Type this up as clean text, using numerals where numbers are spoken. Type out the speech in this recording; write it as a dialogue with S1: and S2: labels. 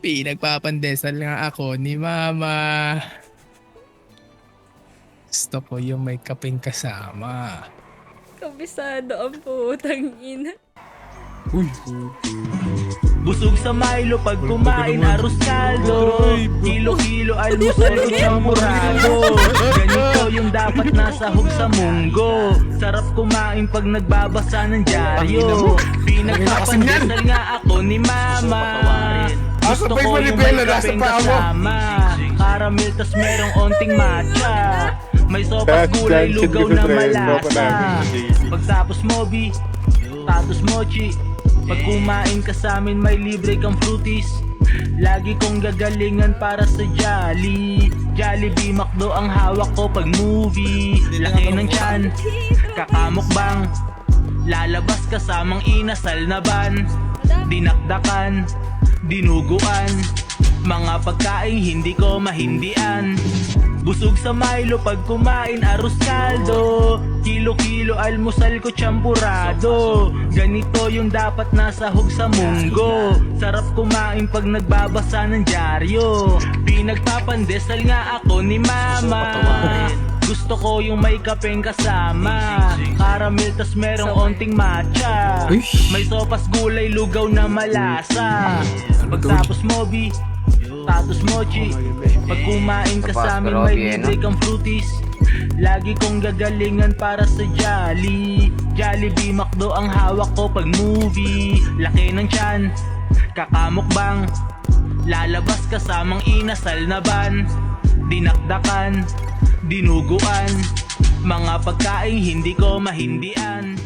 S1: Pinagpapandesal nga ako ni mama. Gusto ko yung may kapeng kasama.
S2: Kabisado ang putang ina.
S1: Uy.
S3: Busog sa Milo pag kumain arroz kaldo. Kilo-kilo almusal ko champurado. Ganito yung dapat nasa hug sa munggo. Sarap kumain pag nagbabasa ng dyaryo. Pinagpapandesal nga ako ni mama. Gusto ko yung may kapeng kasama. Caramel tas merong onting matcha. May sopas gulay lugaw na malasa. Pagtapos mobi, tatos mochi. Pag kumain ka sa amin may libre kang fruities. Lagi kong gagalingan para sa Jolly. Jollibee, McDo ang hawak ko pag movie. Laki ng tiyan, kakamukbang. Lalabas kasamang inasal na ban. Dinakdakan, dinuguan. Mga pagkain hindi ko mahindian. Busog sa Milo pag kumain arroz kaldo. Kilo-kilo almusal ko champurado. Ganito yung dapat nasa hug sa munggo. Sarap kumain pag nagbabasa ng dyaryo. Pinagpapandesal nga ako ni mama. Gusto ko yung may kapeng kasama. Caramel tas merong onting matcha. May sopas gulay lugaw na malasa. Pagtapos mobi, tatos mochi. Pag kumain ka sa amin may libre kang fruities. Lagi kong gagalingan para sa Jolly. Jollibee, McDo ang hawak ko pag movie. Laki ng tiyan, kakamukbang. Lalabas kasamang inasal na ban. Dinakdakan, dinuguan. Mga pagkain hindi ko mahindian.